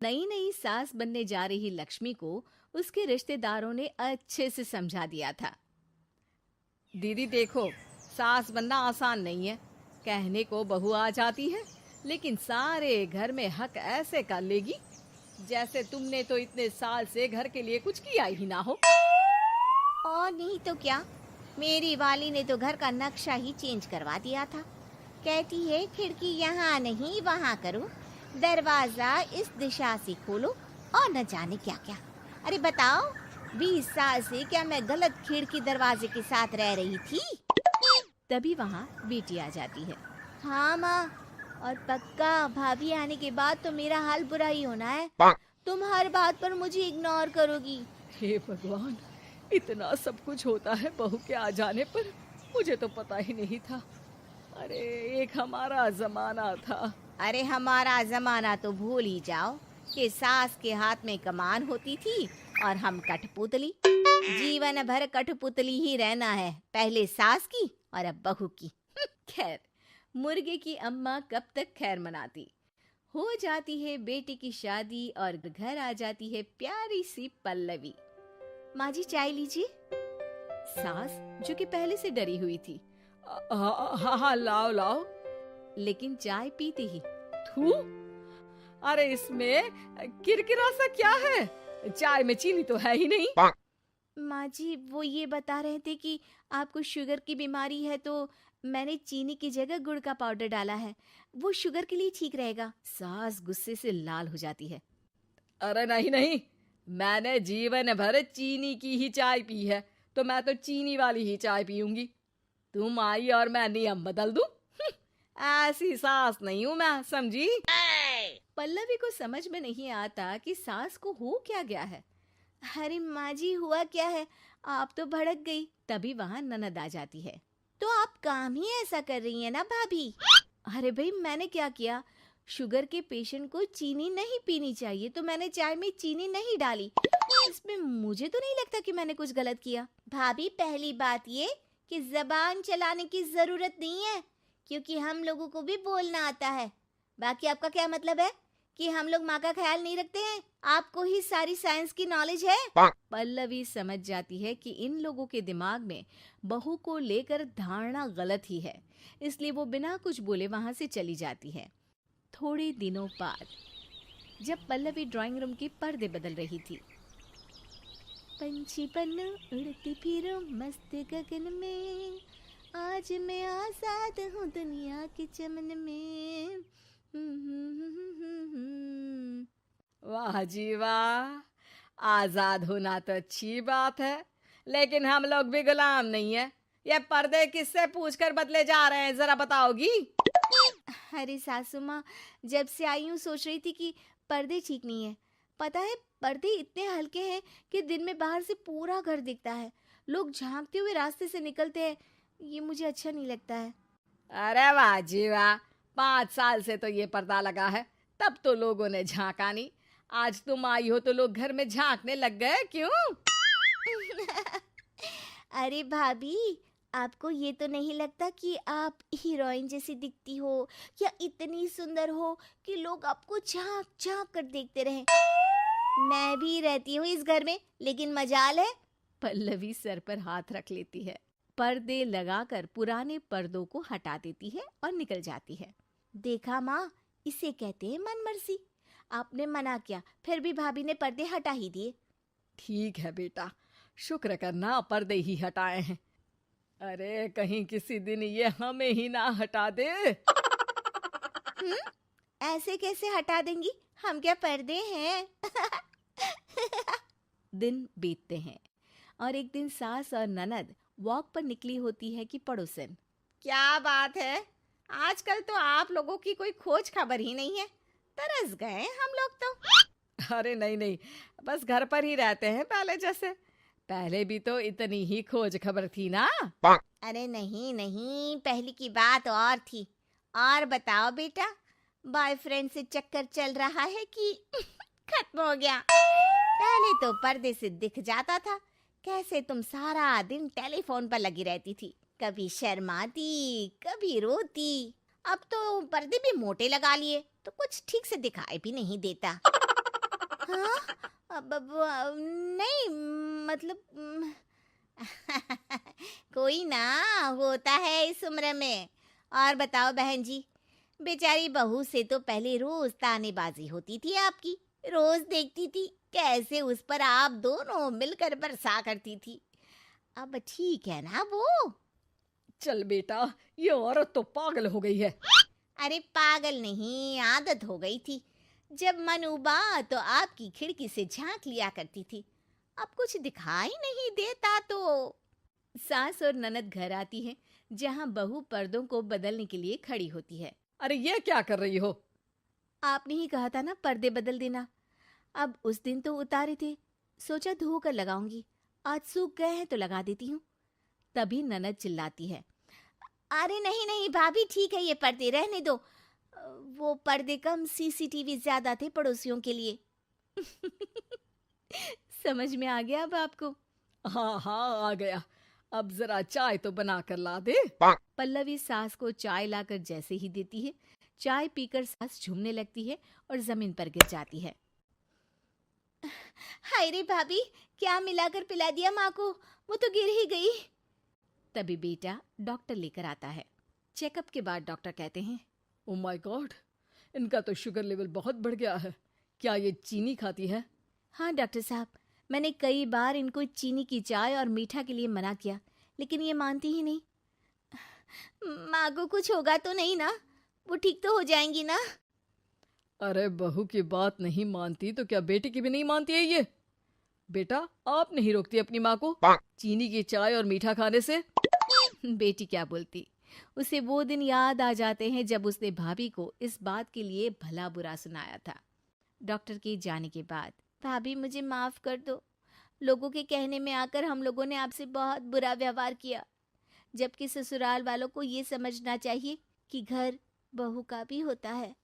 नई नई सास बनने जा रही लक्ष्मी को उसके रिश्तेदारों ने अच्छे से समझा दिया था। दीदी देखो, सास बनना आसान नहीं है। कहने को बहू आ जाती है, लेकिन सारे घर में हक ऐसे कर लेगी जैसे तुमने तो इतने साल से घर के लिए कुछ किया ही ना हो। और नहीं तो क्या, मेरी वाली ने तो घर का नक्शा ही चेंज करवा दिया था। कहती है खिड़की यहाँ नहीं वहाँ करो, दरवाजा इस दिशा से खोलो और न जाने क्या क्या। अरे बताओ, 20 साल से क्या मैं गलत खिड़की दरवाजे के साथ रह रही थी? तभी वहाँ बेटी आ जाती है। हाँ माँ, और पक्का भाभी आने के बाद तो मेरा हाल बुरा ही होना है। तुम हर बात पर मुझे इग्नोर करोगी। हे भगवान, इतना सब कुछ होता है बहू के आ जाने पर, मुझे तो पता ही नहीं था। अरे एक हमारा जमाना था। अरे हमारा जमाना तो भूल ही जाओ कि सास के हाथ में कमान होती थी और हम कठपुतली। जीवन भर कठपुतली ही रहना है, पहले सास की और अब बहू की। खैर, मुर्गे की अम्मा कब तक खैर मनाती। हो जाती है बेटी की शादी और घर आ जाती है प्यारी सी पल्लवी। माँ जी चाय लीजिए। सास जो कि पहले से डरी हुई थी, हाँ हाँ लाओ लाओ, लेकिन चाय पीते ही थू, अरे इसमें किरकिरा सा क्या है? चाय में चीनी तो है ही नहीं। माँ जी वो ये बता रहे थे कि आपको शुगर की बीमारी है, तो मैंने चीनी की जगह गुड़ का पाउडर डाला है, वो शुगर के लिए ठीक रहेगा। सास गुस्से से लाल हो जाती है। अरे नहीं नहीं, मैंने जीवन भर चीनी की ही चाय पी है, तो मैं तो चीनी वाली ही चाय पीऊंगी। तुम आई और मैं नियम बदल दूं? ऐसी सास नहीं हूं मैं, समझी? पल्लवी को समझ में नहीं आता कि सास को हो क्या गया है। अरे माँ जी हुआ क्या है, आप तो भड़क गई। तभी वहां ननद आ जाती है। तो आप काम ही ऐसा कर रही हैं ना भाभी? अरे भाई मैंने क्या किया? शुगर के पेशेंट को चीनी नहीं पीनी चाहिए, तो मैंने चाय में चीनी नहीं डाली। इसमें मुझे तो नहीं लगता कि मैंने कुछ गलत किया। भाभी पहली बात ये कि जबान चलाने की जरूरत नहीं है, क्योंकि हम लोगों को भी बोलना आता है। बाकी आपका क्या मतलब है कि हम लोग माँ का ख्याल नहीं रखते हैं? आपको ही सारी साइंस की नॉलेज है। पल्लवी समझ जाती है कि इन लोगों के दिमाग में बहू को लेकर धारणा गलत ही है, इसलिए वो बिना कुछ बोले वहां से चली जाती है। थोड़े दिनों बाद जब पल्लवी ड्राइंग रूम के पर्दे बदल रही थी, पंछी बन उड़ती फिरूं मस्त गगन में, आज मैं आजाद हूँ दुनिया के चमन में। वाह जी वाह, आजाद होना तो अच्छी बात है, लेकिन हम लोग भी गुलाम नहीं है। ये पर्दे किससे पूछकर बदले जा रहे हैं, जरा बताओगी? अरे सासू माँ, जब से आई हूँ सोच रही थी कि पर्दे ठीक नहीं है। पता है, पर्दे इतने हल्के हैं कि दिन में बाहर से पूरा घर दिखता है। लोग झांकते हुए रास्ते से निकलते हैं, ये मुझे अच्छा नहीं लगता है। अरे वाह जी वाह, 5 साल से तो ये पर्दा लगा है, तब तो लोगों ने झांका नहीं। आज तुम आई हो तो लोग घर में झांकने लग गए, क्यों? अरे भाभी, आपको ये तो नहीं लगता कि आप हीरोइन जैसी दिखती हो, या इतनी सुंदर हो कि लोग आपको झांक झांक कर देखते रहें? मैं भी रहती हूँ इस घर में, लेकिन मजाल है। पल्लवी सर पर हाथ रख लेती है, पर्दे लगाकर पुराने पर्दों को हटा देती है और निकल जाती है। देखा माँ, इसे कहते हैं मनमर्जी। आपने मना किया, फिर भी भाभी ने पर्दे हटा ही दिए। ठीक है बेटा, शुक्र करना पर्दे ही हटाए हैं। अरे कहीं किसी दिन ये हमें ही ना हटा दे। ऐसे कैसे हटा देंगी, हम क्या पर्दे हैं? दिन बीतते हैं और एक दिन सास और ननद वॉक पर निकली होती है कि पड़ोसन। क्या बात है, आजकल तो आप लोगों की कोई खोज खबर ही नहीं है। तरस गए हम लोग तो। अरे नहीं नहीं, बस घर पर ही रहते हैं पहले जैसे। पहले भी तो इतनी ही खोज खबर थी ना। अरे नहीं नहीं, पहले की बात और थी। और बताओ बेटा, बॉयफ्रेंड से चक्कर चल रहा है कि खत्म हो गया? पहले तो पर्दे से दिख जाता था कैसे तुम सारा दिन टेलीफोन पर लगी रहती थी, कभी शर्माती कभी रोती। अब तो पर्दे भी मोटे लगा लिए तो कुछ ठीक से दिखाई भी नहीं देता। हाँ? नहीं, मतलब कोई ना, होता है इस उम्र में। और बताओ बहन जी, बेचारी बहू से तो पहले रोज तानेबाजी होती थी आपकी। रोज देखती थी कैसे उस पर आप दोनों मिलकर बरसा करती थी। अब ठीक है ना वो? चल बेटा, ये औरत तो पागल हो गई है। अरे पागल नहीं, आदत हो गई थी। जब मन उबा तो आपकी खिड़की से झांक लिया करती थी। अब कुछ दिखाई नहीं देता तो। सास और ननद घर आती हैं, जहां बहू पर्दों को बदलने के लिए खड़ी होती है। अरे ये क्या कर रही हो? आपने ही कहा था ना पर्दे बदल देना। अब उस दिन तो उतारे थे, सोचा धो कर लगाऊंगी, आज सूख गए हैं तो लगा देती हूँ। तभी ननद चिल्लाती है। अरे नहीं नहीं भाभी, ठीक है, ये पर्दे रहने दो। वो पर्दे कम, सीसीटीवी ज्यादा थे पड़ोसियों के लिए। समझ में आ गया अब आपको? हाँ हाँ, आ गया। अब जरा चाय तो बना कर ला दे। पल्लवी सास को चाय लाकर जैसे ही देती है, चाय पीकर सास झूमने लगती है और जमीन पर गिर जाती है। हाय रे भाभी, क्या मिलाकर पिला दिया माँ को, वो तो गिर ही गई। तभी बेटा डॉक्टर लेकर आता है। चेकअप के बाद डॉक्टर कहते हैं, ओ माय गॉड, इनका तो शुगर लेवल बहुत बढ़ गया है। क्या ये चीनी खाती है? हाँ डॉक्टर साहब, मैंने कई बार इनको चीनी की चाय और मीठा के लिए मना किया, लेकिन ये मानती ही नहीं। माँ को कुछ होगा तो नहीं ना? वो ठीक तो हो जाएंगी ना? अरे बहू की बात नहीं मानती तो क्या बेटी की भी नहीं मानती है ये? बेटा, आप नहीं रोकती अपनी माँ को चीनी की चाय और मीठा खाने से? बेटी क्या बोलती, उसे वो दिन याद आ जाते हैं जब उसने भाभी को इस बात के लिए भला बुरा सुनाया था। डॉक्टर के जाने के बाद, भाभी मुझे माफ कर दो, लोगों के कहने में आकर हम लोगों ने आपसे बहुत बुरा व्यवहार किया, जबकि ससुराल वालों को ये समझना चाहिए कि घर बहू का भी होता है।